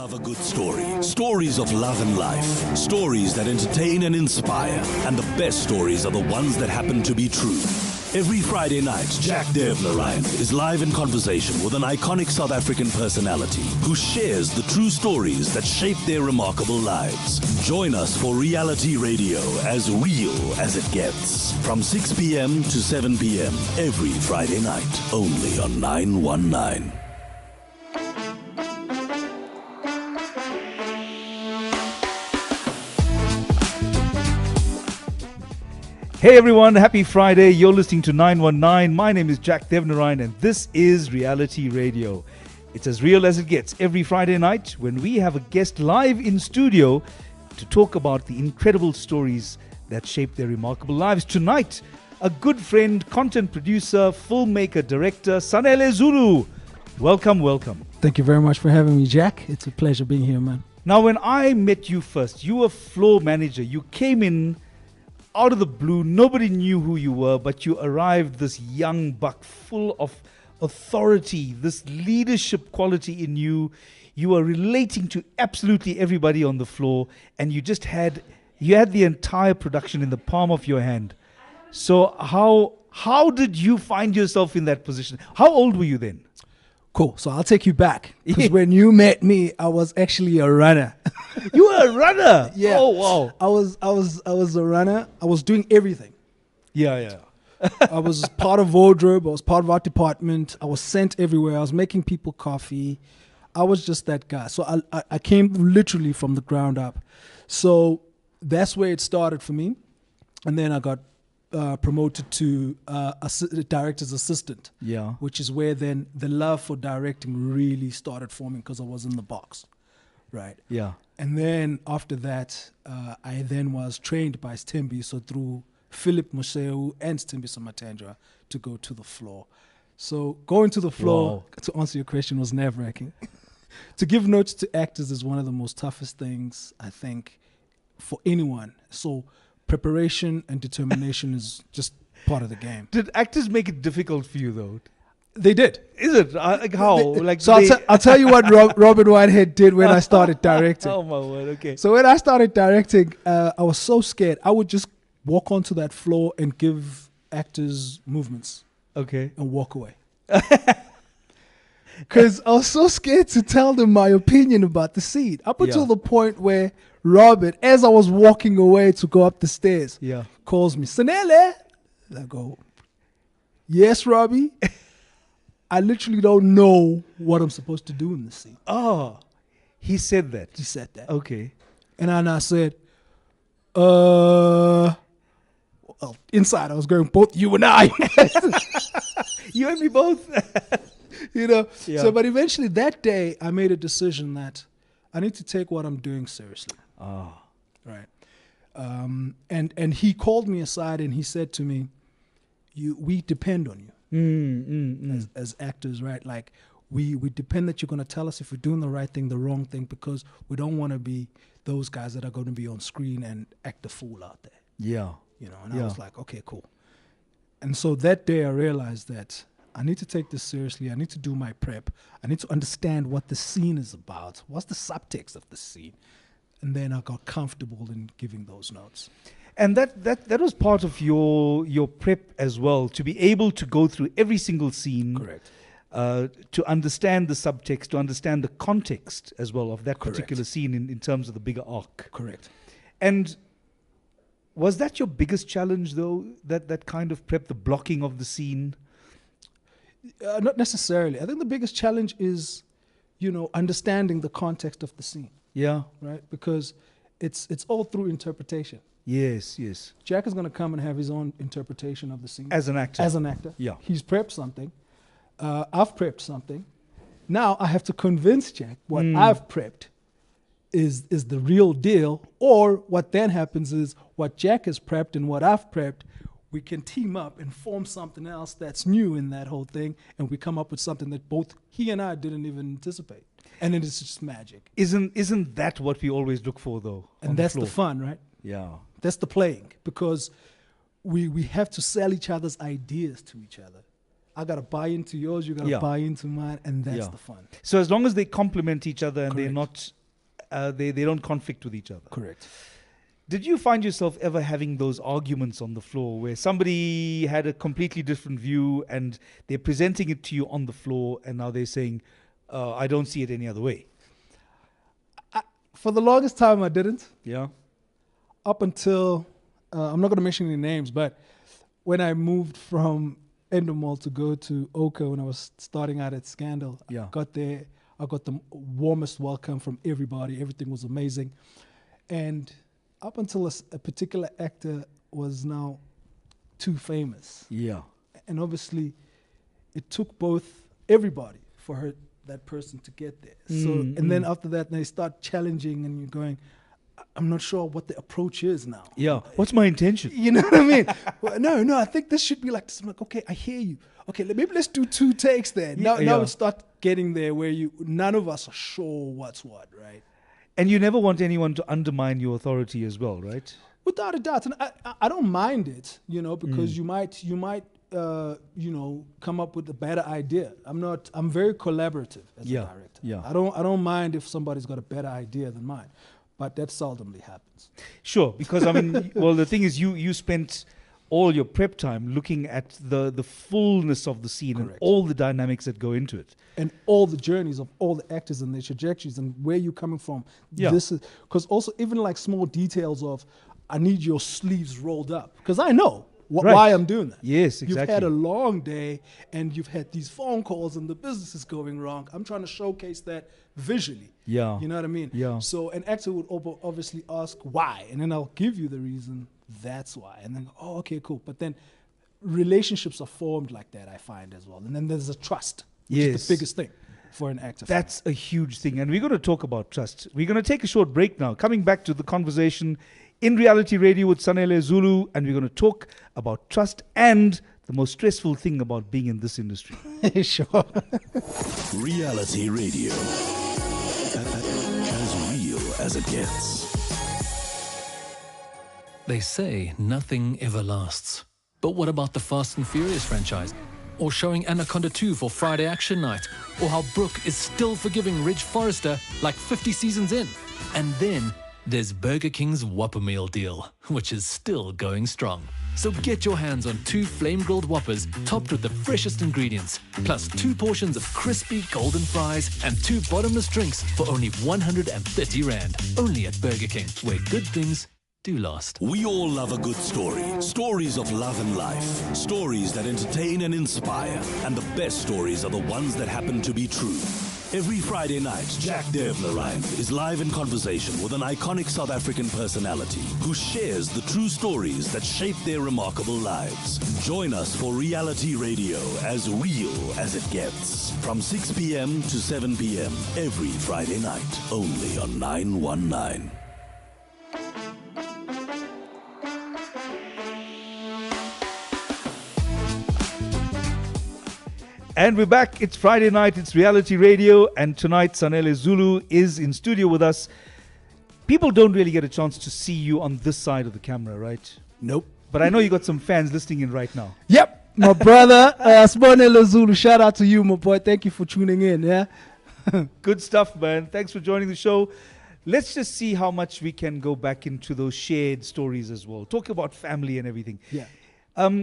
love a good story. Stories of love and life. Stories that entertain and inspire. And the best stories are the ones that happen to be true. Every Friday night, Jack Devnarain is live in conversation with an iconic South African personality who shares the true stories that shape their remarkable lives. Join us for reality radio as real as it gets. From 6 p.m. to 7 p.m. every Friday night, only on 919. Hey everyone, happy Friday. You're listening to 919. My name is Jack Devnarain and this is Reality Radio. It's as real as it gets every Friday night when we have a guest live in studio to talk about the incredible stories that shape their remarkable lives. Tonight, a good friend, content producer, filmmaker, director, Sanele Zulu. Welcome, welcome. Thank you very much for having me, Jack. It's a pleasure being here, man. Now, when I met you first, you were floor manager. You came in out of the blue, nobody knew who you were, but you arrived this young buck full of authority, this leadership quality in you. You were relating to absolutely everybody on the floor, and you had the entire production in the palm of your hand. So how did you find yourself in that position? How old were you then? Cool. So I'll take you back. Because when you met me, I was actually a runner. You were a runner? Yeah. Oh, wow. I was a runner. I was doing everything. Yeah. I was part of wardrobe. I was part of art department. I was sent everywhere. I was making people coffee. I was just that guy. So I came literally from the ground up. So that's where it started for me. And then I got promoted to director's assistant. Yeah. Which is where then the love for directing really started forming because I was in the box. Right. Yeah. And then after that, I then was trained by Stembi, so through Philip Moseu and Stembi Somatandra to go to the floor. So going to the floor, to answer your question, was nerve-wracking. To give notes to actors is one of the most toughest things, I think, for anyone. So preparation and determination is just part of the game. Did actors make it difficult for you, though? They did. Is it? Like how? I'll tell you what Robert Whitehead did when I started directing. Oh my word, okay. So when I started directing, I was so scared. I would just walk onto that floor and give actors movements. Okay. And walk away. Because I was so scared to tell them my opinion about the scene. Up until the point where Robert, as I was walking away to go up the stairs, calls me, Sanele. I go, yes, Robbie. I literally don't know what I'm supposed to do in this scene. Oh, he said that. He said that. Okay. And I said, well, inside I was going, both you and I. You and me both. You know? Yeah. So, but eventually that day I made a decision that I need to take what I'm doing seriously. Oh. Right. And he called me aside and he said to me, we depend on you. As actors, right? Like we depend that you're going to tell us if we're doing the right thing, the wrong thing, because we don't want to be those guys that are going to be on screen and act a fool out there. Yeah. You know, and I was like, okay, cool. And so that day I realized that I need to take this seriously. I need to do my prep. I need to understand what the scene is about. What's the subtext of the scene? And then I got comfortable in giving those notes. And that was part of your prep as well, to be able to go through every single scene. Correct. To understand the subtext, to understand the context as well of that particular scene in terms of the bigger arc. Correct. And was that your biggest challenge, though, that kind of prep, the blocking of the scene? Not necessarily. I think the biggest challenge is, understanding the context of the scene. Yeah. Right? Because it's all through interpretation. Yes. Jack is going to come and have his own interpretation of the scene. As an actor. Yeah. He's prepped something. I've prepped something. Now I have to convince Jack what I've prepped is the real deal. Or what then happens is what Jack has prepped and what I've prepped, we can team up and form something else that's new in that whole thing. And we come up with something that both he and I didn't even anticipate. And then it's just magic. Isn't that what we always look for, though? And that's the fun, right? Yeah. That's the playing, because we have to sell each other's ideas to each other. I got to buy into yours, you got to buy into mine, and that's the fun. So as long as they complement each other and Correct. they're not, they don't conflict with each other. Correct. Did you find yourself ever having those arguments on the floor where somebody had a completely different view and they're presenting it to you on the floor and now they're saying, I don't see it any other way? For the longest time, I didn't. Yeah. Up until, I'm not going to mention any names, but when I moved from Endemol to go to Oka when I was starting out at Scandal, I got there, I got the warmest welcome from everybody. Everything was amazing. And up until a particular actor was now too famous. Yeah. And obviously, it took everybody for that person to get there. And then after that, they start challenging and you're going, I'm not sure what the approach is now. Yeah. What's my intention? You know what I mean? Well, no, I think this should be like this. I'm like, okay, I hear you. Okay, maybe let's do 2 takes there. Now we start getting there where none of us are sure what's what, right? And you never want anyone to undermine your authority as well, right? Without a doubt. And I don't mind it, because you might come up with a better idea. I'm very collaborative as a director. Yeah. I don't mind if somebody's got a better idea than mine. But that seldomly happens. Sure, because I mean, well, the thing is, you spent all your prep time looking at the fullness of the scene. Correct. And all the dynamics that go into it, and all the journeys of all the actors and their trajectories and where you're coming from. Yeah. This is because also even like small details of, I need your sleeves rolled up because I know why I'm doing that. Yes, exactly. You've had a long day and you've had these phone calls and the business is going wrong. I'm trying to showcase that visually. Yeah. You know what I mean? Yeah. So an actor would obviously ask why, and then I'll give you the reason. That's why. And then, oh, okay, cool. But then relationships are formed like that, I find as well. And then there's a trust, which is the biggest thing for an actor. That's a huge thing. And we're going to talk about trust. We're going to take a short break now. Coming back to the conversation in Reality Radio with Sanele Zulu, and we're going to talk about trust and the most stressful thing about being in this industry. Sure. Reality Radio. As real as it gets. They say nothing ever lasts. But what about the Fast and Furious franchise? Or showing Anaconda 2 for Friday Action Night? Or how Brooke is still forgiving Ridge Forrester like 50 seasons in? And then there's Burger King's Whopper Meal deal, which is still going strong. So get your hands on 2 flame-grilled Whoppers topped with the freshest ingredients, plus 2 portions of crispy golden fries and 2 bottomless drinks for only 130 Rand. Only at Burger King, where good things do last. We all love a good story. Stories of love and life. Stories that entertain and inspire. And the best stories are the ones that happen to be true. Every Friday night, Jack Devnarain is live in conversation with an iconic South African personality who shares the true stories that shape their remarkable lives. Join us for Reality Radio, as real as it gets. From 6 p.m. to 7 p.m. every Friday night, only on 919. And we're back. It's Friday night. It's Reality Radio. And tonight, Sanele Zulu is in studio with us. People don't really get a chance to see you on this side of the camera, right? Nope. But I know you got some fans listening in right now. Yep. My brother, Sanele Zulu. Shout out to you, my boy. Thank you for tuning in. Yeah. Good stuff, man. Thanks for joining the show. Let's just see how much we can go back into those shared stories as well. Talk about family and everything. Yeah.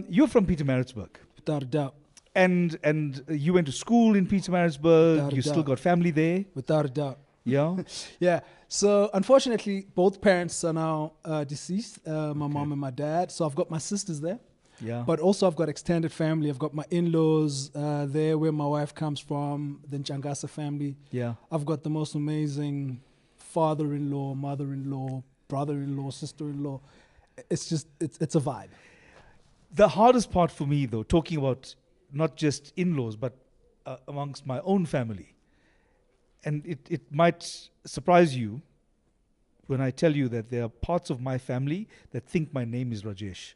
You're from Pietermaritzburg. Without a doubt. And you went to school in Pietermaritzburg. Without a You still doubt. got family there. Without a doubt. Yeah. Yeah. So unfortunately, both parents are now deceased. My mom and my dad. So I've got my sisters there. Yeah. But also I've got extended family. I've got my in-laws there where my wife comes from, the Nchangasa family. Yeah. I've got the most amazing father-in-law, mother-in-law, brother-in-law, sister-in-law. It's just, it's a vibe. The hardest part for me, though, talking about not just in-laws, but amongst my own family. And it might surprise you when I tell you that there are parts of my family that think my name is Rajesh.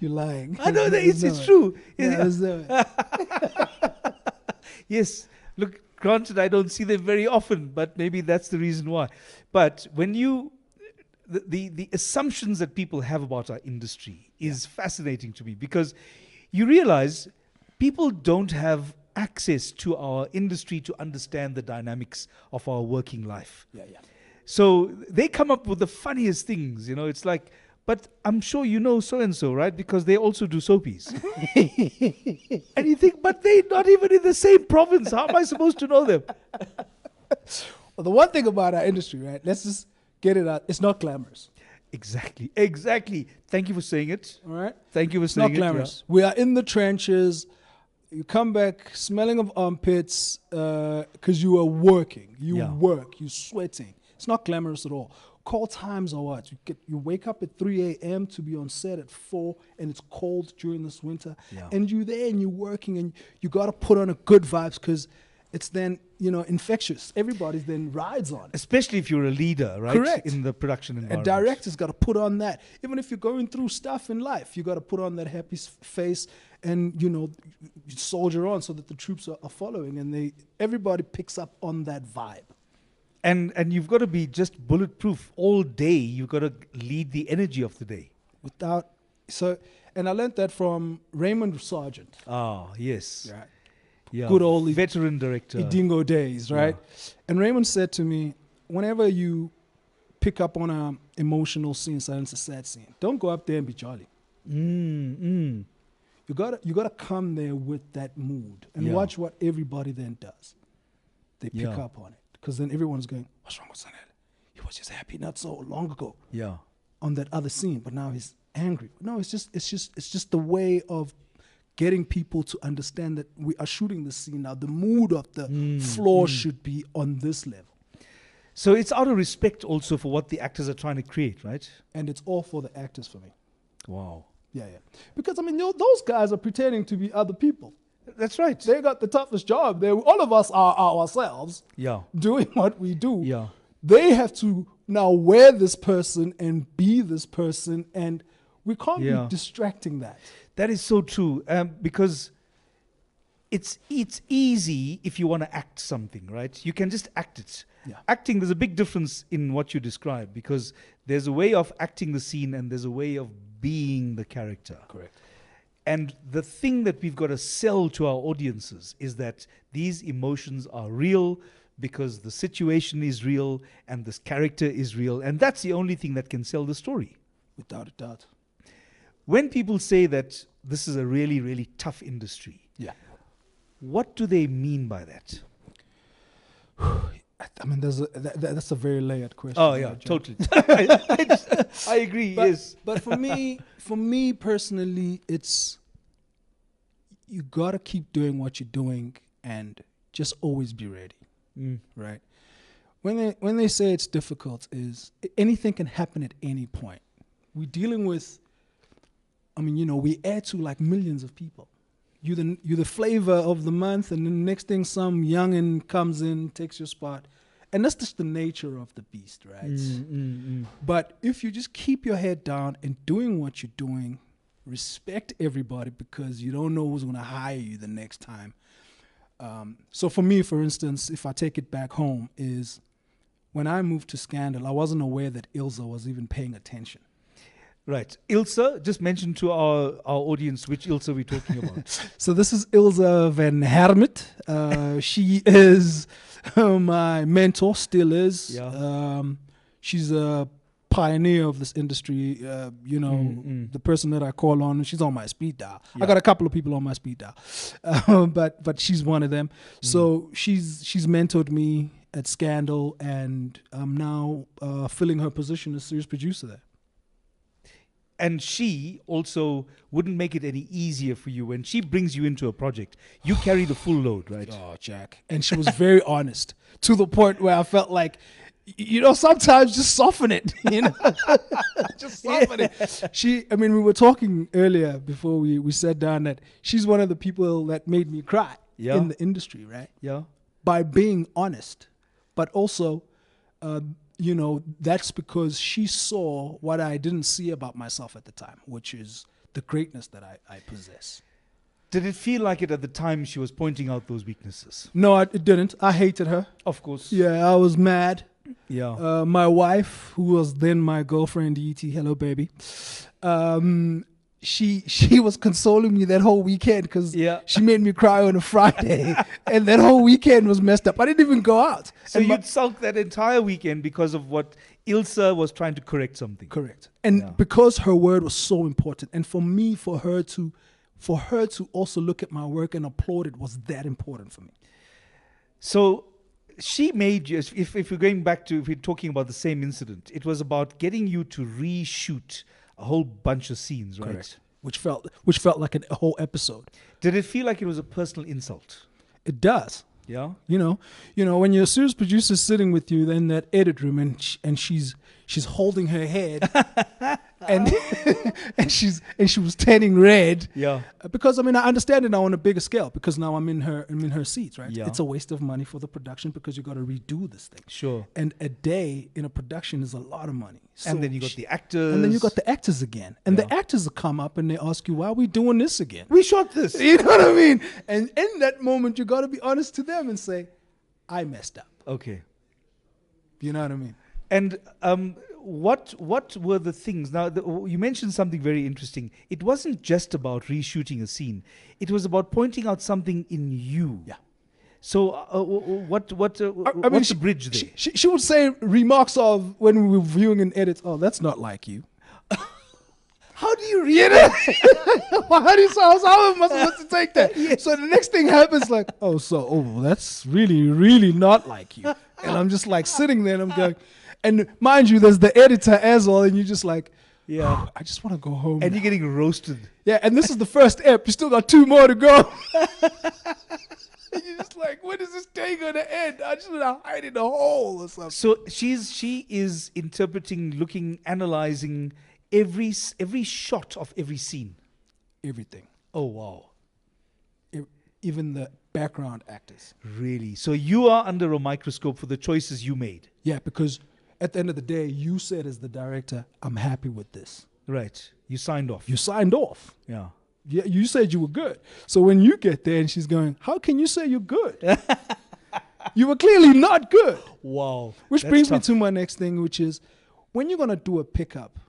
You're lying. I know that it's true. Yeah, Yes. Look, granted, I don't see them very often, but maybe that's the reason why. But when the assumptions that people have about our industry is fascinating to me, because you realize people don't have access to our industry to understand the dynamics of our working life. Yeah, yeah. So they come up with the funniest things, it's like, but I'm sure you know so-and-so, right? Because they also do soapies. And you think, but they're not even in the same province. How am I supposed to know them? Well, the one thing about our industry, right? Let's just get it out. It's not glamorous. Exactly. Thank you for saying it. All right? Thank you for It's saying not it. glamorous. We are in the trenches. You come back smelling of armpits because you are working. You work. You're sweating. It's not glamorous at all. Call times are what? You wake up at 3 a.m. to be on set at 4, and it's cold during this winter. Yeah. And you're there and you're working, and you got to put on a good vibes because it's then, infectious. Everybody's then rides on it. Especially if you're a leader, right? Correct. In the production environment. A director's got to put on that. Even if you're going through stuff in life, you got to put on that happy face and, you soldier on so that the troops are following, and everybody picks up on that vibe. And you've got to be just bulletproof all day. You've got to lead the energy of the day. And I learned that from Raymond Sargent. Ah, yes. Right. Yeah. Good old veteran director. Idingo days, right? Yeah. And Raymond said to me, whenever you pick up on an emotional scene, silence a sad scene, don't go up there and be jolly. You gotta come there with that mood and watch what everybody then does. They pick up on it. Because then everyone's going, what's wrong with Sanele? He was just happy not so long ago. Yeah. On that other scene, but now he's angry. No, it's just the way of getting people to understand that we are shooting the scene now. The mood of the floor should be on this level. So it's out of respect also for what the actors are trying to create, right? And it's all for the actors for me. Wow. Yeah. Because, those guys are pretending to be other people. That's right. They got the toughest job. All of us are ourselves doing what we do. Yeah. They have to now wear this person and be this person, and we can't be distracting that. That is so true, because it's easy if you want to act something, right? You can just act it. Yeah. Acting, there's a big difference in what you describe, because there's a way of acting the scene and there's a way of being the character. Correct. And the thing that we've got to sell to our audiences is that these emotions are real because the situation is real and this character is real. And that's the only thing that can sell the story. Without a doubt. When people say that this is a really, really tough industry, what do they mean by that? That's a very layered question. Oh, yeah, totally. I agree, yes. But for me personally, it's you got to keep doing what you're doing and just always be ready, right? When they say it's difficult, is anything can happen at any point. We're dealing with, we air to like millions of people. You're the flavor of the month, and then the next thing some youngin comes in, takes your spot. And that's just the nature of the beast, right? But if you just keep your head down and doing what you're doing, respect everybody because you don't know who's going to hire you the next time. So for me, for instance, if I take it back home, is when I moved to Scandal, I wasn't aware that Ilza was even paying attention. Right. Ilse, just mention to our audience which Ilse we're talking about. So this is Ilse van Hermit. She is my mentor, still is. Yeah. She's a pioneer of this industry. The person that I call on, she's on my speed dial. I got a couple of people on my speed dial, but she's one of them. So she's mentored me at Scandal, and I'm now filling her position as series producer there. And she also wouldn't make it any easier for you. When she brings you into a project, you carry the full load, right? Oh, Jack. And she was very honest to the point where I felt like, sometimes just soften it, just soften it. We were talking earlier before we sat down that she's one of the people that made me cry in the industry, right? Yeah. By being honest, but also, that's because she saw what I didn't see about myself at the time, which is the greatness that I possess. Did it feel like it at the time she was pointing out those weaknesses? No, it didn't. I hated her. Of course. Yeah, I was mad. Yeah. My wife, who was then my girlfriend, E.T., hello baby, she was consoling me that whole weekend because Yeah. she made me cry on a Friday, and that whole weekend was messed up. I didn't even go out. So And you'd sulk that entire weekend because of what Ilsa was trying to correct something. correct, and Yeah. because her word was so important, and for her to also look at my work and applaud it was that important for me. So she made you, if we're going back to, if we're talking about the same incident, it was about getting you to reshoot a whole bunch of scenes, right? Correct. Which felt like a whole episode. Did it feel like it was a personal insult? It does. Yeah. You know, when your series producer's sitting with you in that edit room and she's holding her head and and she was turning red. Yeah. Because I understand it now on a bigger scale because now I'm in her seats, right? Yeah. It's a waste of money for the production because you got to redo this thing. Sure. And a day in a production is a lot of money. So And then you got the actors. and then you got the actors again. And Yeah. the actors will come up and they ask you, why are we doing this again? We shot this. You know what I mean? And in that moment, you got to be honest to them and say, I messed up. Okay. You know what I mean? And what were the things? Now, you mentioned something very interesting. It wasn't just about reshooting a scene. It was about pointing out something in you. Yeah. So what's the bridge there? She would say remarks of when we were viewing an edit, oh, that's not like you. How do you read it? How am I supposed to take that? So the next thing happens like, that's really, really not like you. And I'm just like sitting there and I'm going, and mind you, there's the editor as well, and you're just like, Yeah. I just want to go home. And now. you're getting roasted. Yeah, and this is the first ep. You still got 2 more to go. And you're just like, when is this day going to end? I just want to hide in a hole or something. So she is interpreting, looking, analyzing every shot of every scene. Everything. Oh wow. Even the background actors. Really? So you are under a microscope for the choices you made. Yeah, because at the end of the day, you said as the director, I'm happy with this. Right. You signed off. You signed off. Yeah. Yeah, you said you were good. So when you get there and she's going, how can you say you're good? You were clearly not good. Wow. Which That's brings me tough. to my next thing, which is when you're going to do a pickup,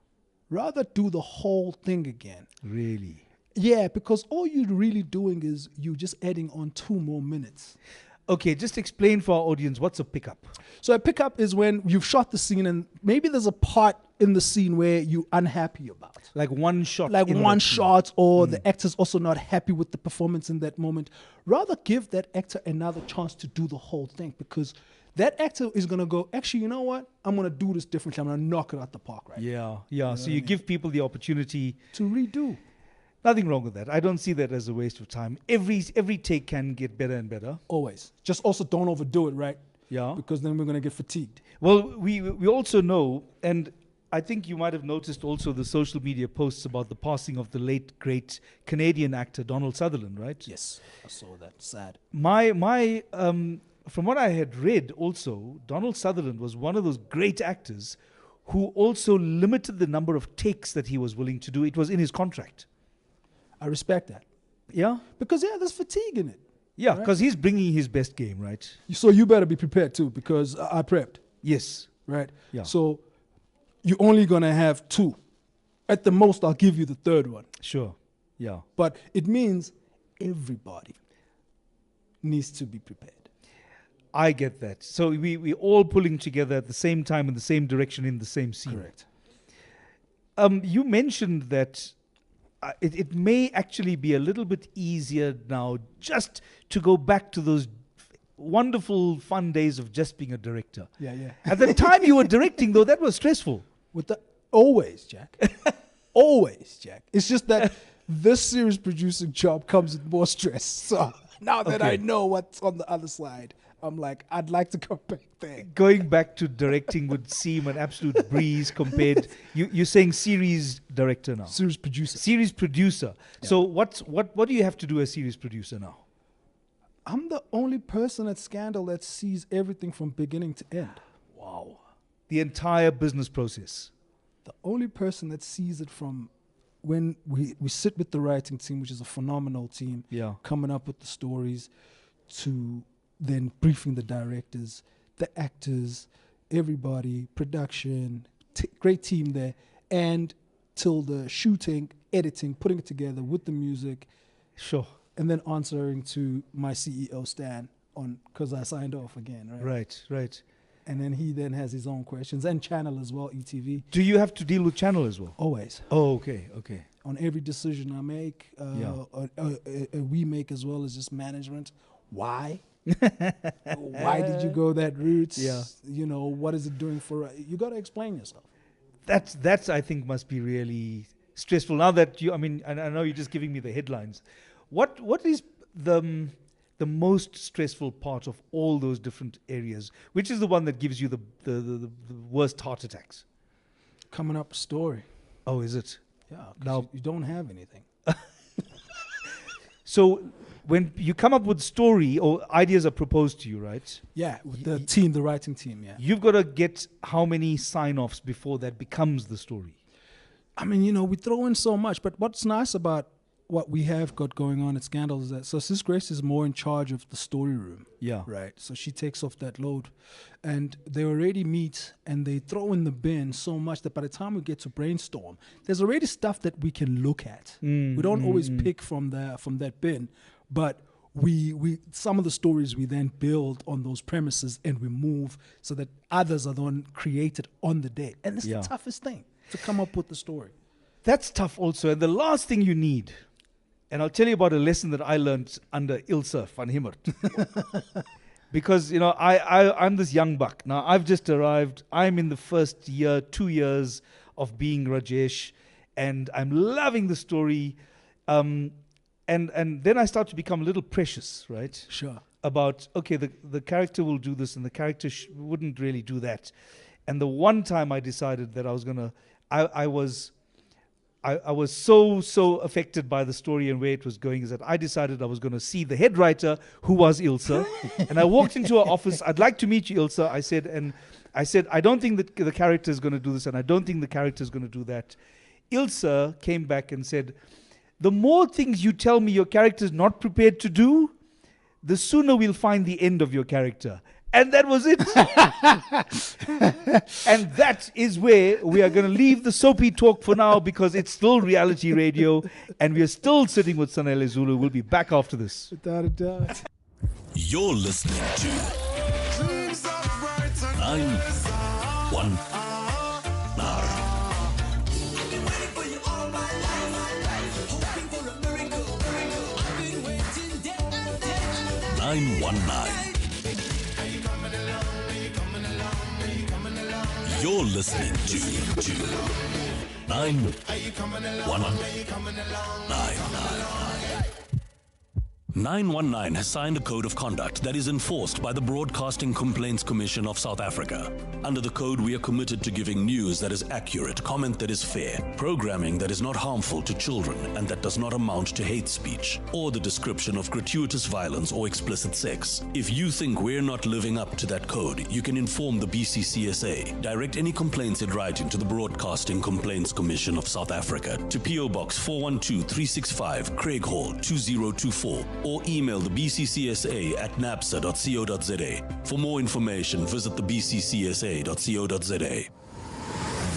rather do the whole thing again. Really? Yeah, because all you're really doing is you just adding on 2 more minutes. Okay, just explain for our audience what's a pickup. So a pickup is when you've shot the scene and maybe there's a part in the scene where you're unhappy about. Like one shot. Like in one that scene. shot, or the actor's also not happy with the performance in that moment. Rather give that actor another chance to do the whole thing, because that actor is going to go, actually, you know what? I'm going to do this differently. I'm going to knock it out the park, right? Yeah, yeah. So you give people the opportunity. To redo. Nothing wrong with that. I don't see that as a waste of time. Every take can get better and better. Always. Just also don't overdo it, right? Yeah. Because then we're going to get fatigued. Well, we also know, and I think you might have noticed also the social media posts about the passing of the late, great Canadian actor Donald Sutherland, right? Yes. I saw that. Sad. From what I had read also, Donald Sutherland was one of those great actors who also limited the number of takes that he was willing to do. It was in his contract. I respect that. Yeah? Because, yeah, there's fatigue in it. Yeah, Right. because he's bringing his best game, right? So you better be prepared too, because I prepped, Yes. right? Yeah. So you're only going to have 2. At the most, I'll give you the 3rd one. Sure. Yeah. But it means everybody needs to be prepared. I get that. So we all pulling together at the same time in the same direction in the same scene. Correct. You mentioned that it may actually be a little bit easier now just to go back to those wonderful, fun days of just being a director. Yeah, yeah. At the time you were directing, though, that was stressful. With the always, Jack. Always, Jack. It's just that this series producing job comes with more stress. So now that I Okay. know what's on the other side, I'm like, I'd like to go back there. Going back to directing would seem an absolute breeze compared. You're saying series director now. Series producer. Series producer. So what do you have to do as series producer now? I'm the only person at Scandal that sees everything from beginning to end. Wow. The entire business process. The only person that sees it from when we sit with the writing team, which is a phenomenal team, Yeah. coming up with the stories, to then briefing the directors, the actors, everybody, production, great team there, and till the shooting, editing, putting it together with the music, Sure. and then answering to my CEO Stan because I signed off again, right? Right. And then he then has his own questions and channel as well, ETV. Do you have to deal with channel as well? Always. Oh, okay. On every decision I make, we make as well as just management. Why? Why did you go that route? Yeah. You know, what is it doing for? You got to explain yourself. That's I think must be really stressful. Now that I know you're just giving me the headlines. What is the most stressful part of all those different areas? Which is the one that gives you the worst heart attacks? Coming up a story. Oh, is it? Yeah. Now you don't have anything. So when you come up with story or ideas are proposed to you, right? Yeah, with the team, the writing team, yeah. You've got to get how many sign-offs before that becomes the story? I mean, we throw in so much, but what's nice about what we have got going on at Scandal is that Sis Grace is more in charge of the story room. Yeah. Right. So she takes off that load. And they already meet and they throw in the bin so much that by the time we get to brainstorm, there's already stuff that we can look at. We don't always pick from that bin, but we some of the stories we then build on those premises and we move so that others are then created on the day. And it's the toughest thing, to come up with the story. That's tough also. And the last thing you need, and I'll tell you about a lesson that I learned under Ilse van Himmert. Because, I'm this young buck. Now, I've just arrived. I'm in the first year, 2 years of being Rajesh, and I'm loving the story. And then I start to become a little precious, right? Sure. About, okay, the character will do this, and the character wouldn't really do that. And the one time I decided that I was going to, I was so affected by the story and where it was going is that I decided I was going to see the head writer, who was Ilse. And I walked into her office. I'd like to meet you, Ilse. I said, I don't think that the character is going to do this, and I don't think the character is going to do that. Ilse came back and said, the more things you tell me your character is not prepared to do, the sooner we'll find the end of your character. And that was it. And that is where we are going to leave the soapy talk for now, because it's still reality radio and we are still sitting with Sanele Zulu. We'll be back after this. Without a doubt. You're listening to 919. 919. You're listening to 919. 919 has signed a code of conduct that is enforced by the Broadcasting Complaints Commission of South Africa. Under the code, we are committed to giving news that is accurate, comment that is fair, programming that is not harmful to children and that does not amount to hate speech, or the description of gratuitous violence or explicit sex. If you think we're not living up to that code, you can inform the BCCSA. Direct any complaints in writing to the Broadcasting Complaints Commission of South Africa to PO Box 412365, Craig Hall 2024. Or email the BCCSA at napsa.co.za. For more information, visit the bccsa.co.za.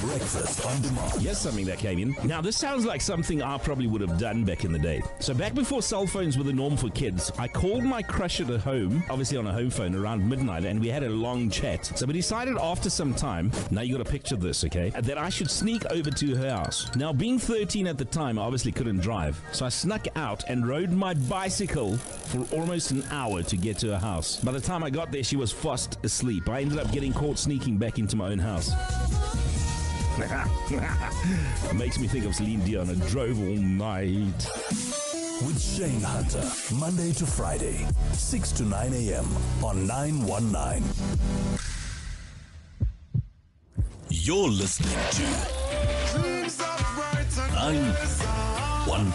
Breakfast on demand. Here's something that came in. Now, this sounds like something I probably would have done back in the day. So back before cell phones were the norm for kids, I called my crush at home, obviously on a home phone, around midnight, and we had a long chat. So we decided after some time, now you got to picture this, okay, that I should sneak over to her house. Now, being 13 at the time, I obviously couldn't drive. So I snuck out and rode my bicycle for almost an hour to get to her house. By the time I got there, she was fast asleep. I ended up getting caught sneaking back into my own house. Makes me think of Celine Dion and Drove All Night. With Shane Hunter, Monday to Friday, 6 to 9 a.m. on 919. You're listening to 919.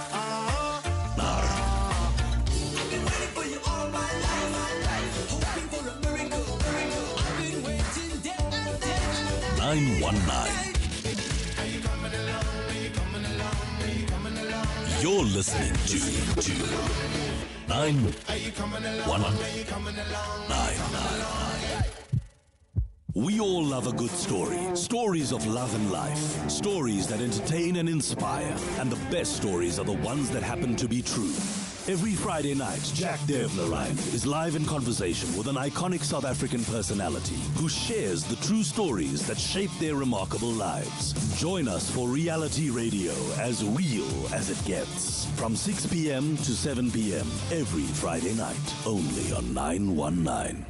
919. You're listening to 919. We all love a good story. Stories of love and life. Stories that entertain and inspire. And the best stories are the ones that happen to be true. Every Friday night, Jack Devnarain is live in conversation with an iconic South African personality who shares the true stories that shape their remarkable lives. Join us for reality radio as real as it gets. From 6 p.m. to 7 p.m. every Friday night. Only on 919.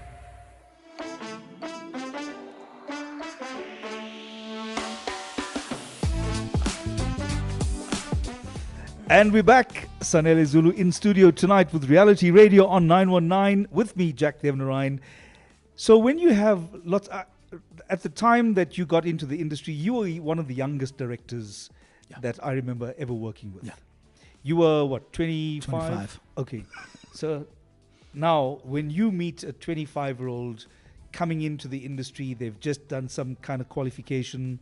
And we're back, Sanele Zulu, in studio tonight with Reality Radio on 919 with me, Jack Devnarain. So when you have lots, at the time that you got into the industry, you were one of the youngest directors that I remember ever working with. Yeah. You were what, 25? 25. Okay. So now when you meet a 25-year-old coming into the industry, they've just done some kind of qualification.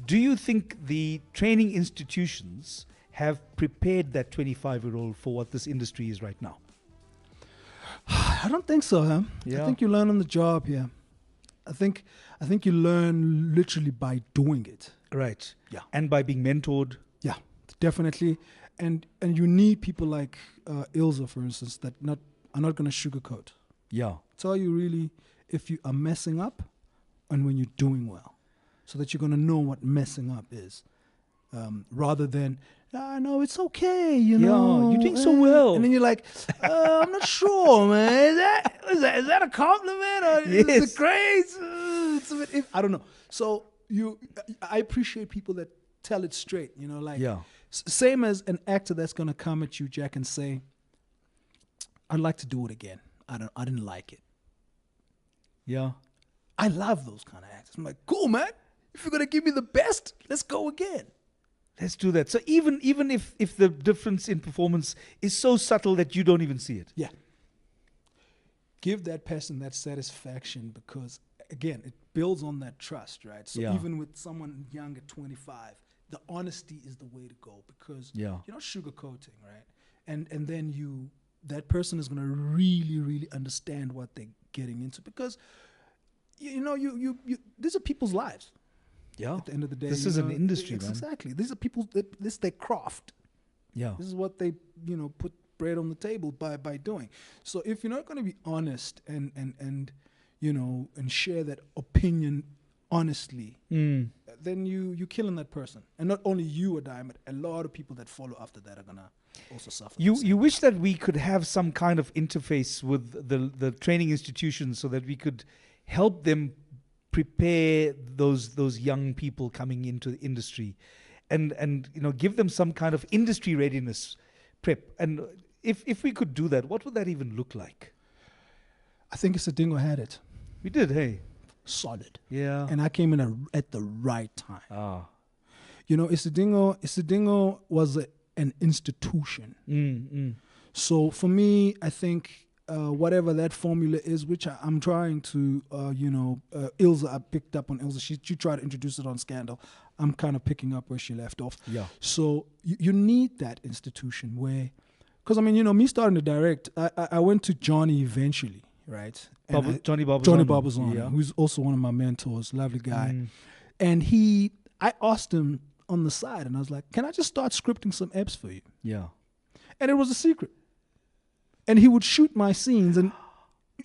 Do you think the training institutions have prepared that 25-year-old for what this industry is right now? I don't think so, huh? Yeah. I think you learn on the job here. I think you learn literally by doing it. Right. Yeah. And by being mentored. Yeah, definitely. And you need people like Ilza, for instance, that are not going to sugarcoat. Yeah. Tell you really if you are messing up and when you're doing well, so that you're going to know what messing up is, rather than, no, it's okay, you know. You're doing so well. And then you're like, I'm not sure, man. Is that a compliment or is it praise? It's a bit, I don't know. So I appreciate people that tell it straight, you know, like same as an actor that's going to come at you, Jack, and say, I'd like to do it again. I didn't like it. Yeah. I love those kind of actors. I'm like, cool, man. If you're going to give me the best, let's go again. Let's do that. So even if the difference in performance is so subtle that you don't even see it. Yeah. Give that person that satisfaction because, again, it builds on that trust, right? So even with someone young at 25, the honesty is the way to go because you're not sugarcoating, right? And then that person is going to really, really understand what they're getting into because, you know, these are people's lives. Yeah. At the end of the day, this is an industry, man. Exactly. These are people. This is their craft. Yeah. This is what they, put bread on the table by doing. So if you're not going to be honest and share that opinion honestly, then you're killing that person. And not only you are dying, but a lot of people that follow after that are gonna also suffer. You wish that we could have some kind of interface with the training institutions so that we could help them prepare those young people coming into the industry and give them some kind of industry readiness prep. And if we could do that, what would that even look like? I think Isidingo had it. We did, hey. Solid. Yeah. And I came in at the right time. Ah. Isidingo was an institution. So for me, I think whatever that formula is, which I'm trying to, Ilza, I picked up on Ilza. She tried to introduce it on Scandal. I'm kind of picking up where she left off. Yeah. So you need that institution where, because me starting to direct, I went to Johnny eventually, right? Johnny Barbazano, who's also one of my mentors, lovely guy. And I asked him on the side, and I was like, can I just start scripting some eps for you? Yeah. And it was a secret. And he would shoot my scenes and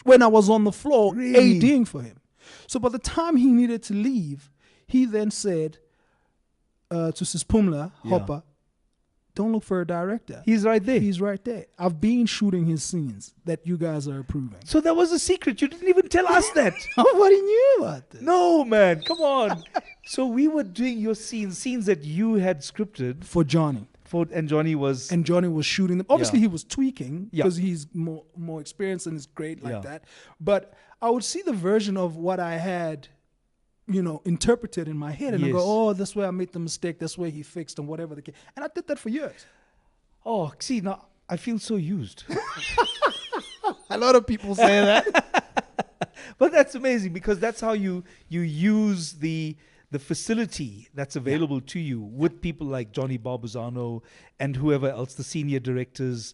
when I was on the floor, ADing for him. So by the time he needed to leave, he then said to Sispumla, Hopper, don't look for a director. He's right there. He's right there. I've been shooting his scenes that you guys are approving. So that was a secret. You didn't even tell us that. Nobody knew about this. No, man. Come on. So we were doing your scenes that you had scripted. For Johnny. And Johnny was shooting them. Obviously, he was tweaking because he's more experienced and is great like that. But I would see the version of what I had, interpreted in my head, and I go, "Oh, that's where I made the mistake. That's where he fixed, and whatever the case." And I did that for years. Oh, see, now I feel so used. A lot of people say that, but that's amazing because that's how you use the facility that's available to you with people like Johnny Barbazano and whoever else, the senior directors,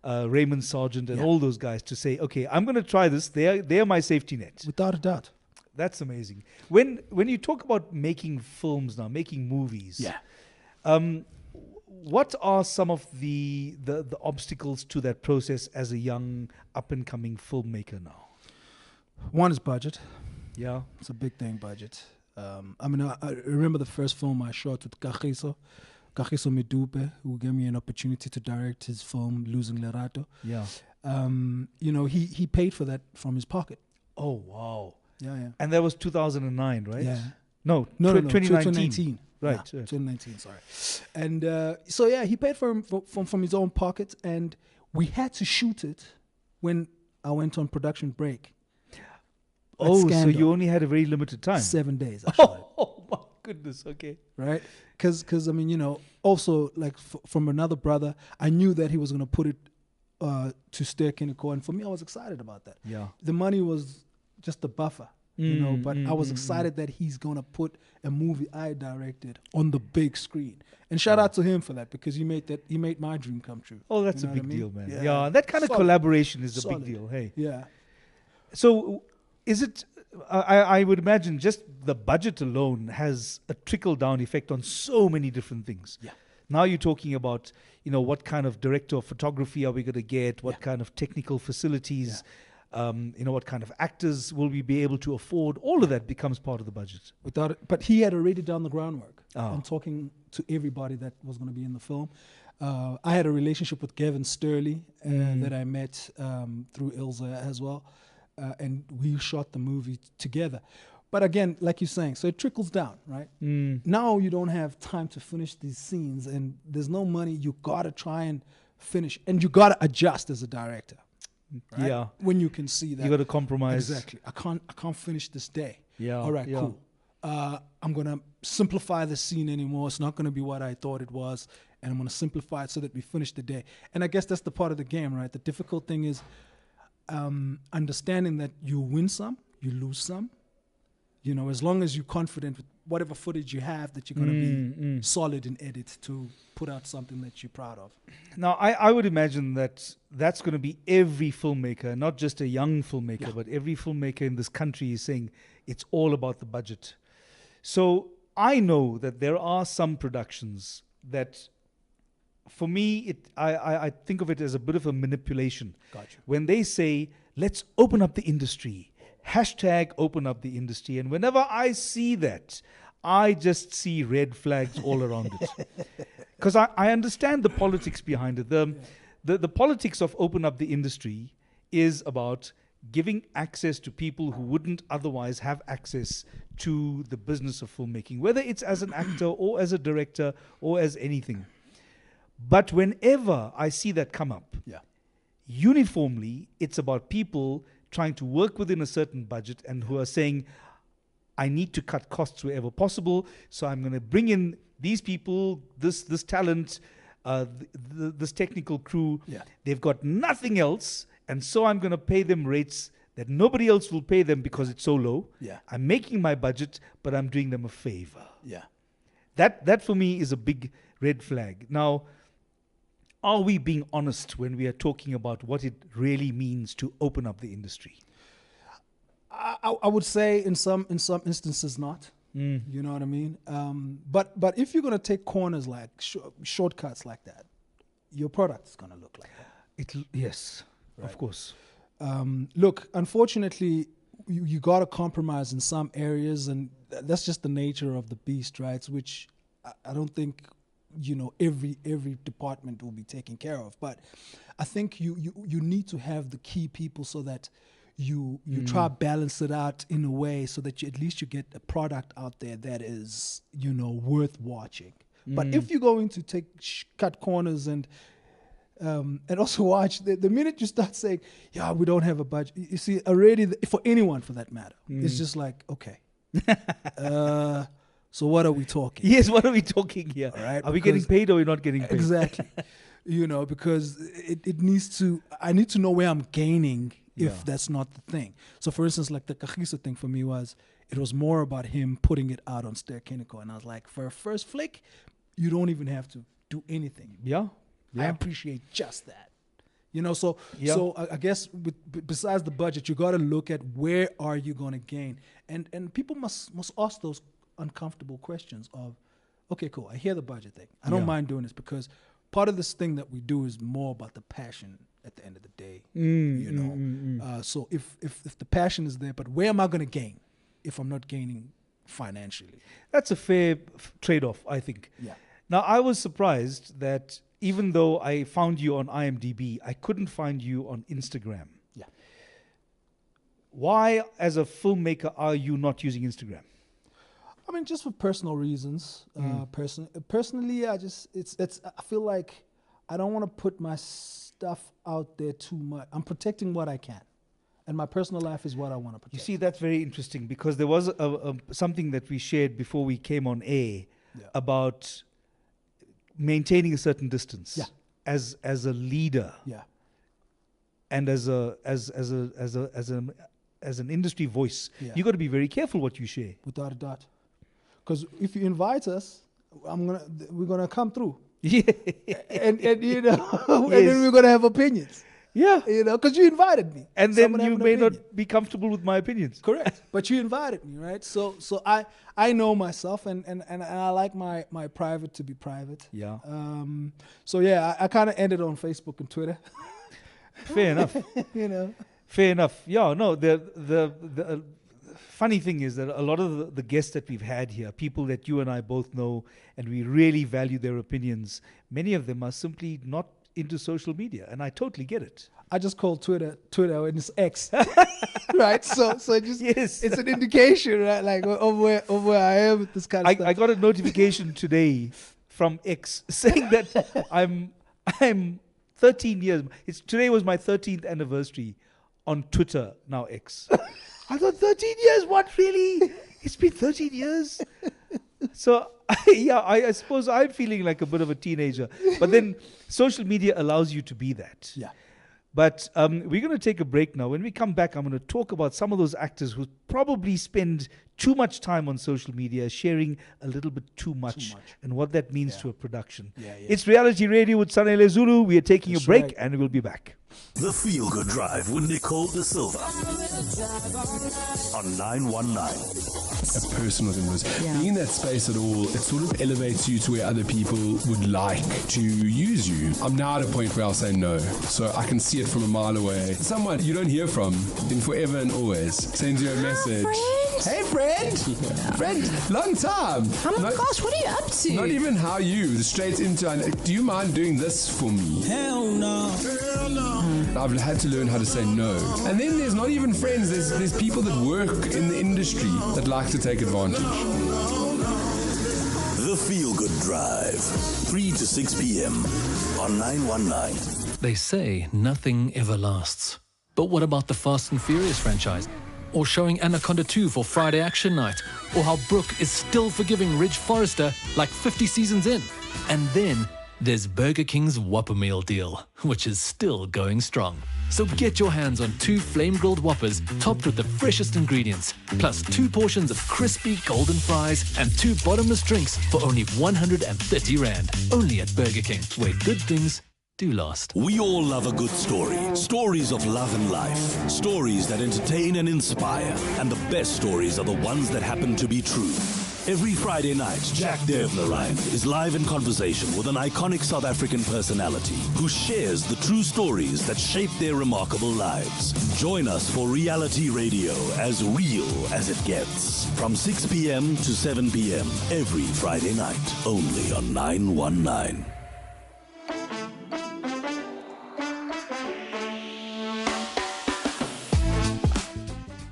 Raymond Sargent and all those guys to say, okay, I'm going to try this. They're my safety net. Without a doubt. That's amazing. When you talk about making films now, making movies, what are some of the obstacles to that process as a young up and coming filmmaker now? One is budget. Yeah. It's a big thing, budget. I remember the first film I shot with Kagiso Medupe, who gave me an opportunity to direct his film Losing Lerato. Yeah. He paid for that from his pocket. Oh, wow. Yeah. And that was 2009, right? Yeah. No, 2019. Right. Yeah, 2019, sorry. And he paid for him from his own pocket, and we had to shoot it when I went on production break. Oh, so you only had a very limited time. 7 days. I shot it. Oh my goodness. Okay. Right? Because also like from another brother, I knew that he was going to put it to Ster Kinnico, and for me, I was excited about that. Yeah. The money was just a buffer, but I was excited that he's going to put a movie I directed on the big screen. And shout out to him for that, because he made my dream come true. Oh, that's You a know big what I mean? deal, man. Yeah. Yeah, that kind of Solid. collaboration is a Solid. big deal. Hey. Yeah. So, is it? I would imagine just the budget alone has a trickle down effect on so many different things. Yeah. Now you're talking about, what kind of director of photography are we going to get? What kind of technical facilities? What kind of actors will we be able to afford? All of that becomes part of the budget. Without it, but he had already done the groundwork. Oh. I'm talking to everybody that was going to be in the film. I had a relationship with Gavin Sturley that I met through Ilza as well. And we shot the movie together. But again, like you're saying, so it trickles down, right? Now you don't have time to finish these scenes, and there's no money. You got to try and finish, and you got to adjust as a director. Right? Yeah. When you can see that. You got to compromise. Exactly. I can't finish this day. Yeah. All right, yeah. cool. I'm going to simplify the scene anymore. It's not going to be what I thought it was. And I'm going to simplify it so that we finish the day. And I guess that's the part of the game, right? The difficult thing is understanding that you win some, you lose some. As long as you're confident with whatever footage you have, that you're going to be solid in edit to put out something that you're proud of. Now, I would imagine that that's going to be every filmmaker, not just a young filmmaker, but every filmmaker in this country is saying it's all about the budget. So I know that there are some productions that, for me, I think of it as a bit of a manipulation. Gotcha. When they say, let's open up the industry, hashtag open up the industry. And whenever I see that, I just see red flags all around it. Because I understand the politics behind it. The politics of open up the industry is about giving access to people who wouldn't otherwise have access to the business of filmmaking, whether it's as an actor or as a director or as anything. But whenever I see that come up, uniformly, it's about people trying to work within a certain budget and who are saying, I need to cut costs wherever possible, so I'm going to bring in these people, this talent, this technical crew. Yeah. They've got nothing else, and so I'm going to pay them rates that nobody else will pay them because it's so low. Yeah. I'm making my budget, but I'm doing them a favor. Yeah. That for me is a big red flag. Now, are we being honest when we are talking about what it really means to open up the industry? I would say in some instances not. You know what I mean? But if you're going to take corners like shortcuts like that, your product is going to look like that. Yes, Right. of course. Look, unfortunately, you got to compromise in some areas, and that's just the nature of the beast, right? Which I don't think every department will be taken care of. But I think you need to have the key people so that you try to balance it out in a way so that at least you get a product out there that is worth watching. But if you're going to cut corners and also watch, the minute you start saying, we don't have a budget, you see already, for anyone for that matter, it's just like, okay. So what are we talking? Yes, what are we talking here? All right, are we getting paid or we're not getting paid? Exactly. Because it needs to, I need to know where I'm gaining if that's not the thing. So for instance, like the Kagiso thing for me it was more about him putting it out on Ster Kinnico. And I was like, for a first flick, you don't even have to do anything. Yeah. I appreciate just that. You know, so Yeah. so I guess besides the budget, you got to look at where are you going to gain, and people must ask those uncomfortable questions of, okay, cool, I hear the budget thing, I don't Yeah. mind doing this because part of this thing that we do is more about the passion at the end of the day. So if the passion is there, but where am I going to gain if I'm not gaining financially? That's a fair trade-off, I think. Yeah. Now, I was surprised that even though I found you on IMDb, I couldn't find you on Instagram. Yeah. Why, as a filmmaker, are you not using Instagram? I mean, just for personal reasons. Personally, I feel like I don't want to put my stuff out there too much. I'm protecting what I can, and my personal life is what I want to protect. You see, that's very interesting because there was something that we shared before we came on air about maintaining a certain distance. Yeah. As a leader. Yeah. And as an industry voice, Yeah. you got to be very careful what you share. Without a doubt. Because if you invite us, we're gonna come through, Yeah. and you know, and Yes. then we're gonna have opinions. Yeah. You know, because you invited me, And So I'm then gonna you have an may opinion. not be comfortable with my opinions. Correct, but you invited me, right? So I know myself, and I like my private to be private. Yeah. So yeah, I kind of ended on Facebook and Twitter. Fair enough. You know. Fair enough. Yeah, no, the funny thing is that a lot of the guests that we've had here, people that you and I both know, and we really value their opinions, many of them are simply not into social media, and I totally get it. I just call Twitter and it's X, right? So it just Yes. it's an indication, right? Like of where I am with this kind of stuff. I got a notification today from X saying that I'm 13 years. Today was my 13th anniversary on Twitter, now X. I thought 13 years, what really? It's been 13 years. So I suppose I'm feeling like a bit of a teenager. But then social media allows you to be that. Yeah. But we're going to take a break now. When we come back, I'm going to talk about some of those actors who probably spend too much time on social media, sharing a little bit too much, and what that means to a production. Yeah. It's Reality Radio with Sanele Zulu. We are taking That's a break, right. and we'll be back. The Feel Good Drive with Nicole De Silva on 919. A personalism was being in that space at all. It sort of elevates you to where other people would like to use you. I'm now at a point where I'll say no, so I can see it from a mile away. Someone you don't hear from in forever and always sends you a message. Hey friend, friend, long time. Oh my gosh, what are you up to? Not even how you, straight into, do you mind doing this for me? Hell no. I've had to learn how to say no. And then there's not even friends, there's people that work in the industry that like to take advantage. The Feel Good Drive, 3 to 6 p.m. on 919. They say nothing ever lasts. But what about the Fast and Furious franchise? Or showing Anaconda 2 for Friday Action Night? Or how Brooke is still forgiving Ridge Forrester like 50 seasons in? And then there's Burger King's Whopper Meal deal, which is still going strong. So get your hands on 2 flame-grilled Whoppers topped with the freshest ingredients, plus 2 portions of crispy golden fries and 2 bottomless drinks for only 130 Rand. Only at Burger King, where good things do last. We all love a good story. Stories of love and life. Stories that entertain and inspire. And the best stories are the ones that happen to be true. Every Friday night, Jack Devnarain is live in conversation with an iconic South African personality who shares the true stories that shape their remarkable lives. Join us for Reality Radio, as real as it gets. From 6 p.m. to 7 p.m. every Friday night, only on 919.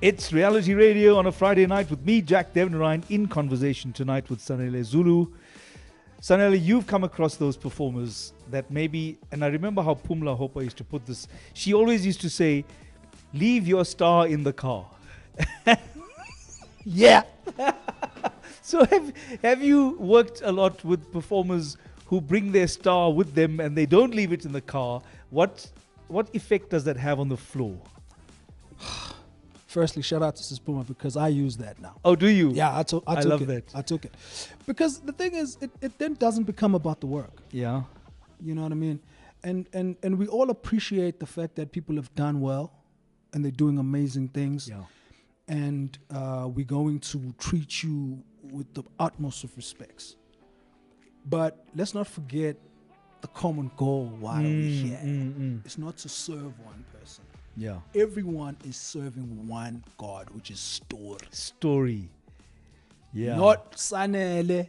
It's Reality Radio on a Friday night with me, Jack Devnarain, in conversation tonight with Sanele Zulu. Sanele, you've come across those performers that maybe, and I remember how Pumla Hopa used to put this. She always used to say, leave your star in the car. Yeah. So have you worked a lot with performers who bring their star with them and they don't leave it in the car? What effect does that have on the floor? Firstly, shout out to Sis Puma because I use that now. Oh, do you? Yeah, I took love it. that. I took it. Because the thing is, it then doesn't become about the work. Yeah. You know what I mean? And we all appreciate the fact that people have done well and they're doing amazing things. Yeah. And we're going to treat you with the utmost of respects. But let's not forget the common goal why we're here. It's not to serve one person. Yeah. Everyone is serving one God, which is Story. Yeah. not Sanele,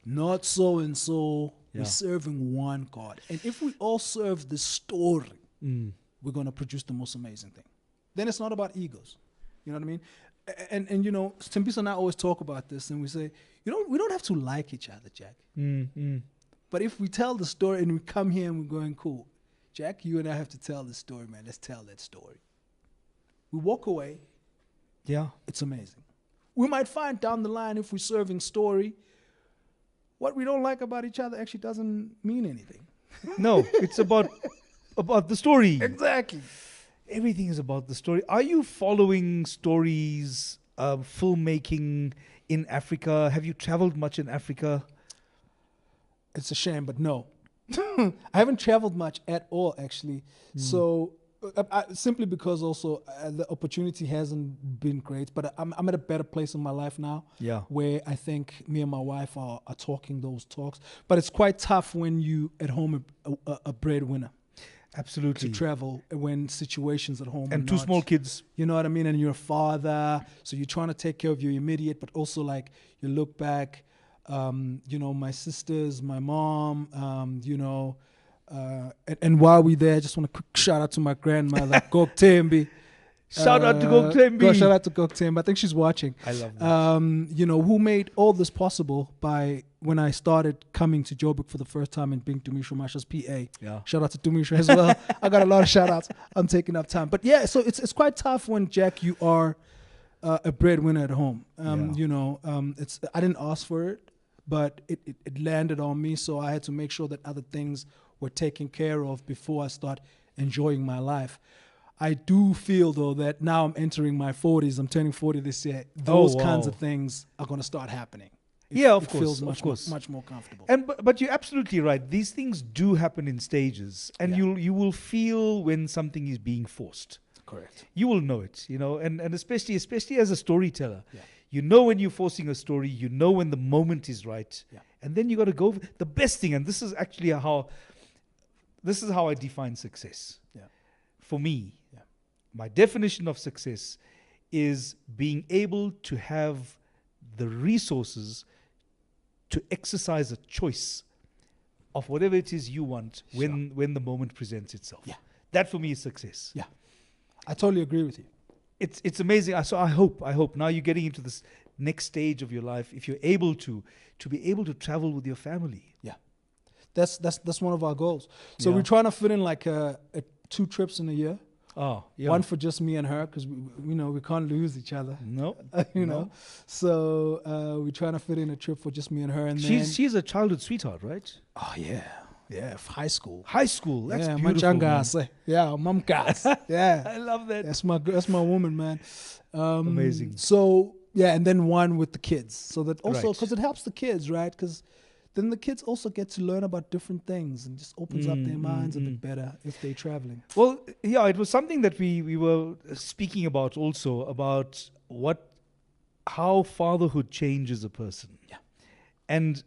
not so and so. Yeah. We're serving one God. And if we all serve the story, we're going to produce the most amazing thing. Then it's not about egos. You know what I mean? And you know, Timbisa and I always talk about this, and we say, we don't have to like each other, Jack. But if we tell the story and we come here and we're going, cool, Jack, you and I have to tell this story, man. Let's tell that story. We walk away. Yeah. It's amazing. We might find down the line, if we're serving story, what we don't like about each other actually doesn't mean anything. No, it's about the story. Exactly. Everything is about the story. Are you following stories, filmmaking in Africa? Have you traveled much in Africa? It's a shame, but no. I haven't traveled much at all, actually. So simply because also the opportunity hasn't been great, but I'm at a better place in my life now. Yeah. Where I think me and my wife are talking those talks. But it's quite tough when you at home a breadwinner. Absolutely. To travel when situations at home And are two not, small kids. You know what I mean? And you're a father, so you're trying to take care of your immediate, but also like you look back, my sisters, my mom, and while we're there, I just want a quick shout out to my grandmother, Gok Tembi. Shout out to Gok Tembi. Shout out to Gok Tembi. I think she's watching. I love that. Who made all this possible by when I started coming to Joburg for the first time and being Dumisho Masha's PA. Yeah. Shout out to Dumisho as well. I got a lot of shout outs. I'm taking up time. But yeah, so it's quite tough when, Jack, you are a breadwinner at home. I didn't ask for it, but it landed on me. So I had to make sure that other things were taken care of before I start enjoying my life. I do feel, though, that now I'm entering my 40s. I'm turning 40 this year. Those kinds of things are going to start happening. It feels much more comfortable. And but you're absolutely right. These things do happen in stages, and you will feel when something is being forced. Correct. You will know it, and especially as a storyteller. Yeah. You know when you're forcing a story, you know when the moment is right. Yeah. And then you got to go the best thing, and this is actually how I define success. Yeah. For me, my definition of success is being able to have the resources to exercise a choice of whatever it is you want when the moment presents itself. Yeah. That for me is success. Yeah. I totally agree with you. It's amazing. So I hope now you're getting into this next stage of your life, if you're able to be able to travel with your family. Yeah. That's one of our goals. So we're trying to fit in like 2 trips in a year. Oh, yeah. One for just me and her, because we can't lose each other. No, know. So we're trying to fit in a trip for just me and her. And she's a childhood sweetheart, right? Oh yeah, high school. That's beautiful. Man. Yeah, mom gas. Yeah, I love that. That's my woman, man. Amazing. So and then one with the kids, so that also because it helps the kids, right? Because then the kids also get to learn about different things and just opens up their minds a bit better if they're traveling. Well, yeah, it was something that we were speaking about also, about how fatherhood changes a person. Yeah. And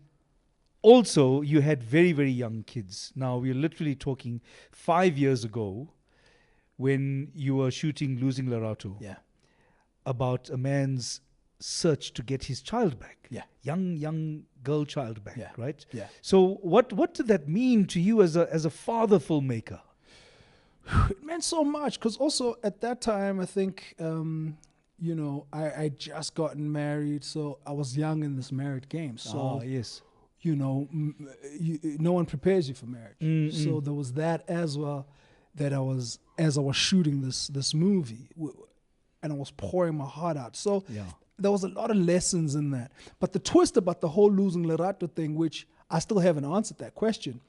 also you had very, very young kids. Now we're literally talking 5 years ago when you were shooting Losing Lerato. Yeah. About a man's search to get his child back. Yeah. Young girl child back, right? Yeah. So what did that mean to you as a father filmmaker? It meant so much, because also at that time I think I just gotten married, so I was young in this married game. So yes. No one prepares you for marriage. So there was that as well, that as I was shooting this movie, and I was pouring my heart out. So there was a lot of lessons in that. But the twist about the whole Losing Lerato thing, which I still haven't answered that question,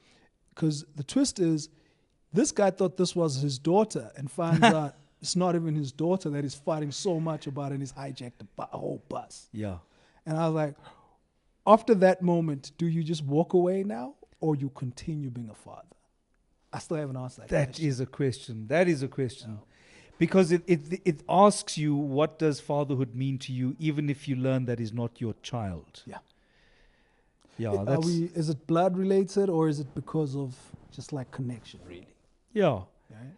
because the twist is this guy thought this was his daughter and finds out it's not even his daughter that he's fighting so much about, and he's hijacked the whole bus. Yeah. And I was like, after that moment, do you just walk away now, or you continue being a father? I still haven't answered that. That question. is a question. That is a question. Because it asks you, what does fatherhood mean to you, even if you learn that is not your child? Yeah. Yeah, that's... Is it blood related, or is it because of just like connection, really? Yeah. Right?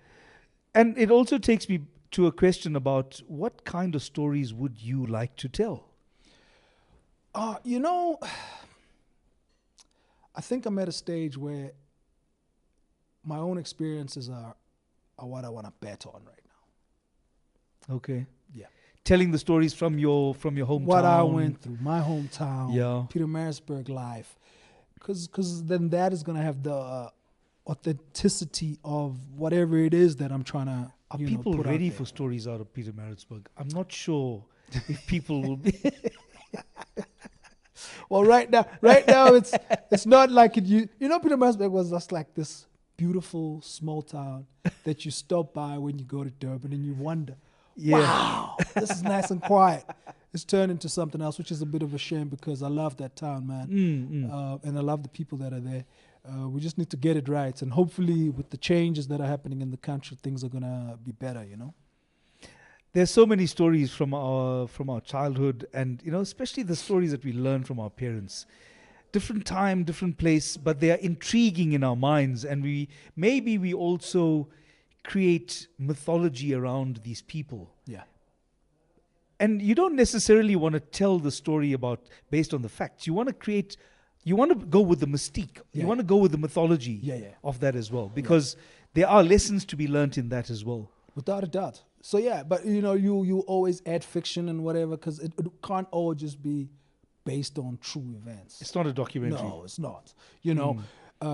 And it also takes me to a question about what kind of stories would you like to tell? You know, I think I'm at a stage where my own experiences are what I want to bet on right now. Okay. Yeah. Telling the stories from your hometown. What I went through, my hometown, Yeah. Peter Marisburg life. Because then that is going to have the authenticity of whatever it is that I'm trying to Are put people out ready there. for stories out of Peter Marisburg? I'm not sure if people will be. Well, right now it's not like it. You know, Peter Marisburg was just like this beautiful small town that you stop by when you go to Durban, and you wonder, Yeah. wow, this is nice and quiet. It's turned into something else, which is a bit of a shame because I love that town, man, and I love the people that are there. We just need to get it right, and hopefully, with the changes that are happening in the country, things are gonna be better. You know. There's so many stories from our childhood, and especially the stories that we learn from our parents. Different time, different place, but they are intriguing in our minds, and we also create mythology around these people. Yeah. And you don't necessarily want to tell the story based on the facts. You want to go with the mystique. Yeah. You want to go with the mythology of that as well, because there are lessons to be learnt in that as well. Without a doubt. So yeah, but you always add fiction and whatever, because it can't all just be based on true events. It's not a documentary. No, it's not.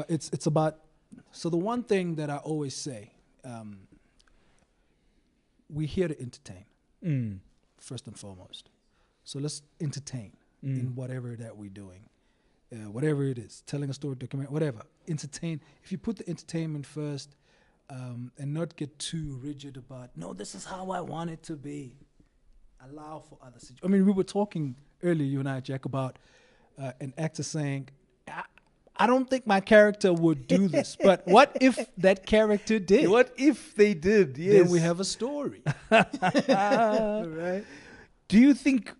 It's about. So the one thing that I always say, we're here to entertain, first and foremost. So let's entertain in whatever that we're doing, whatever it is, telling a story, document, whatever. Entertain. If you put the entertainment first, and not get too rigid about, no, this is how I want it to be. Allow for other situations. I mean, we were talking earlier, you and I, Jack, about an actor saying, I don't think my character would do this, but what if that character did? What if they did? Yes. Then we have a story. Right? Do you think,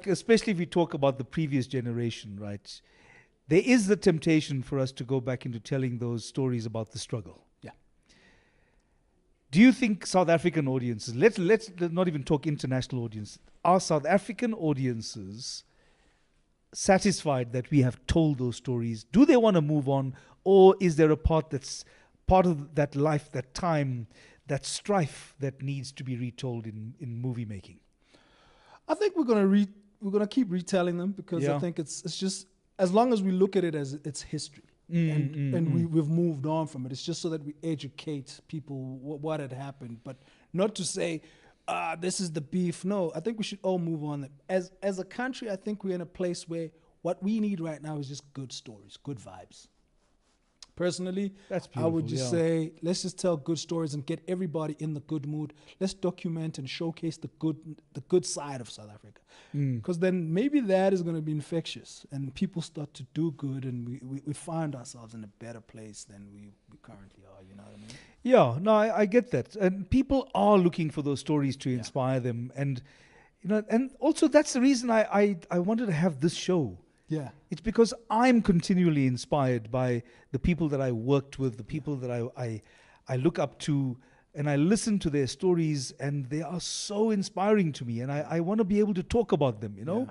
especially if we talk about the previous generation, right? There is the temptation for us to go back into telling those stories about the struggle. Yeah. Do you think South African audiences, let's not even talk international audience, are South African audiences satisfied that we have told those stories? Do they want to move on, or is there a part that's part of that life, that time, that strife that needs to be retold in movie making? I think we're gonna keep retelling them, because I think it's just, as long as we look at it as it's history, we've moved on from it. It's just so that we educate people what had happened, but not to say, this is the beef. No, I think we should all move on. As a country, I think we're in a place where what we need right now is just good stories, good vibes. Personally, That's I would beautiful, just say, let's just tell good stories and get everybody in the good mood. Let's document and showcase the good side of South Africa. Because then maybe that is going to be infectious, and people start to do good, and we find ourselves in a better place than we currently are. You know what I mean? Yeah, no, I get that. And people are looking for those stories to inspire them. And, and also that's the reason I wanted to have this show. Yeah. It's because I'm continually inspired by the people that I worked with, the people that I look up to, and I listen to their stories, and they are so inspiring to me, and I want to be able to talk about them, Yeah.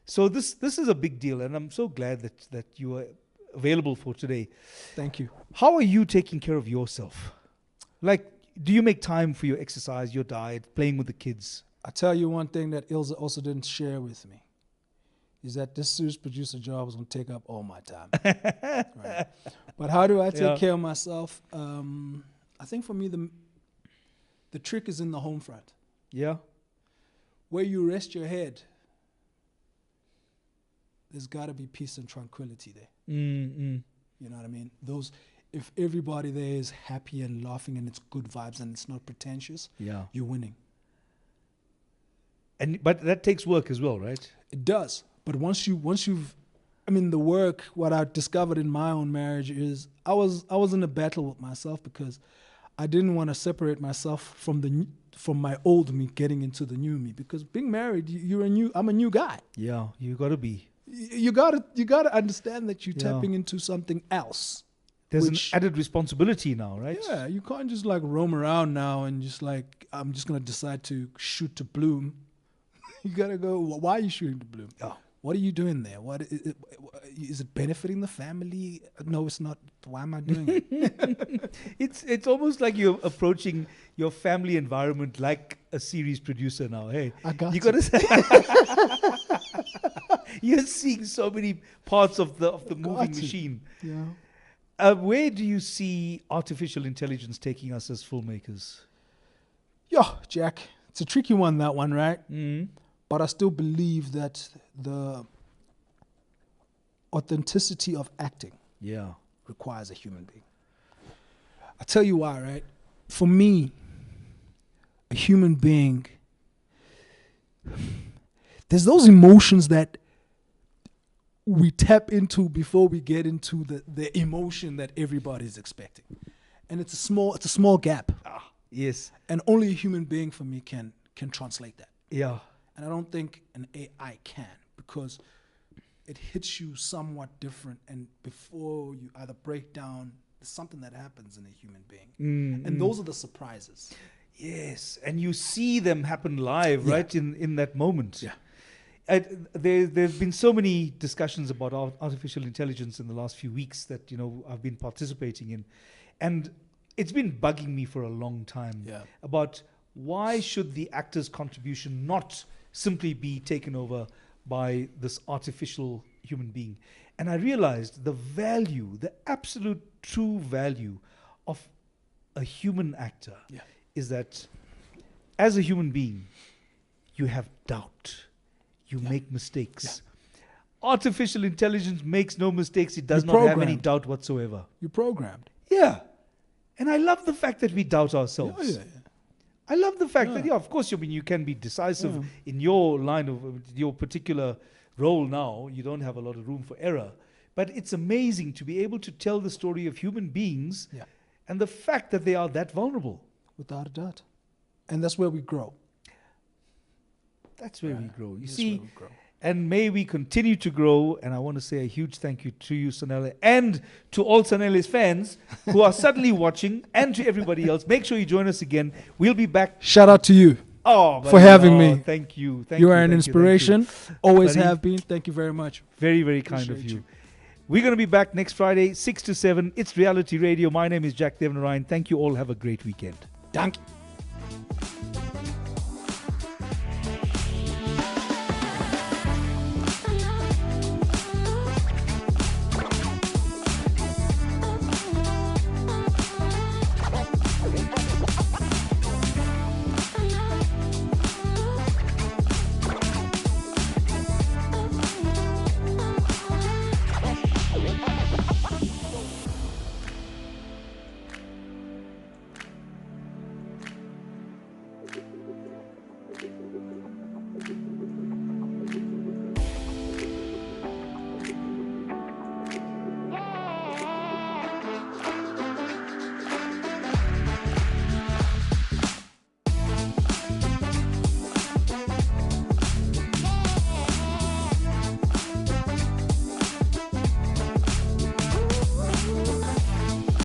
So this is a big deal, and I'm so glad that you are available for today. Thank you. How are you taking care of yourself? Like, do you make time for your exercise, your diet, playing with the kids? I tell you one thing that Ilza also didn't share with me, is that this series producer job is going to take up all my time. Right. But how do I take care of myself? I think for me, the trick is in the home front. Yeah. Where you rest your head, there's got to be peace and tranquility there. You know what I mean? If everybody there is happy and laughing and it's good vibes and it's not pretentious, you're winning. But that takes work as well, right? It does. But once you've I mean, the work, what I discovered in my own marriage is I was in a battle with myself because I didn't want to separate myself from my old me getting into the new me, because being married, I'm a new guy. Yeah, you got to be. You gotta understand that you're tapping into something else. There's an added responsibility now, right? Yeah, you can't just like roam around now and just like, I'm just gonna decide to shoot to bloom. You gotta go, why are you shooting to bloom? Oh. What are you doing there? What is it benefiting the family? No, it's not. Why am I doing it? It's almost like you're approaching your family environment like a series producer now. Hey, I got you you. gotta say you're seeing so many parts of the moving to. machine. Yeah. Where do you see artificial intelligence taking us as filmmakers? Yeah, Jack. It's a tricky one, that one, right? Mm. But I still believe that the authenticity of acting Yeah. requires a human being. I'll tell you why, right? For me, a human being, there's those emotions that we tap into before we get into the emotion that everybody's expecting. And it's a small gap. Yes. And only a human being for me can translate that. Yeah. And I don't think an AI can, because it hits you somewhat different, and before you either break down, there's something that happens in a human being. And those are the surprises. Yes, and you see them happen live, right, in that moment. Yeah. There's been so many discussions about artificial intelligence in the last few weeks that, I've been participating in. And it's been bugging me for a long time about why should the actor's contribution not simply be taken over by this artificial human being. And I realized the value, the absolute true value of a human actor is that as a human being, you have doubt. You make mistakes. Artificial intelligence makes no mistakes. It does not have any doubt whatsoever. You're programmed. Yeah. And I love the fact that we doubt ourselves. I love the fact that, of course, you can be decisive in your line of your particular role now. You don't have a lot of room for error. But it's amazing to be able to tell the story of human beings and the fact that they are that vulnerable. Without a doubt. And that's where we grow. That's where we grow. You That's see, where we grow. and may we continue to grow. And I want to say a huge thank you to you, Sanele, and to all Sanele's fans who are suddenly watching, and to everybody else. Make sure you join us again. We'll be back. Shout out to you for having me. Thank you. You are an inspiration. Always Buddy. have been. Thank you very much. Very, very kind of Appreciate you. you. We're going to be back next Friday, 6 to 7. It's Reality Radio. My name is Jack Devnarain. Thank you all. Have a great weekend. Dank you.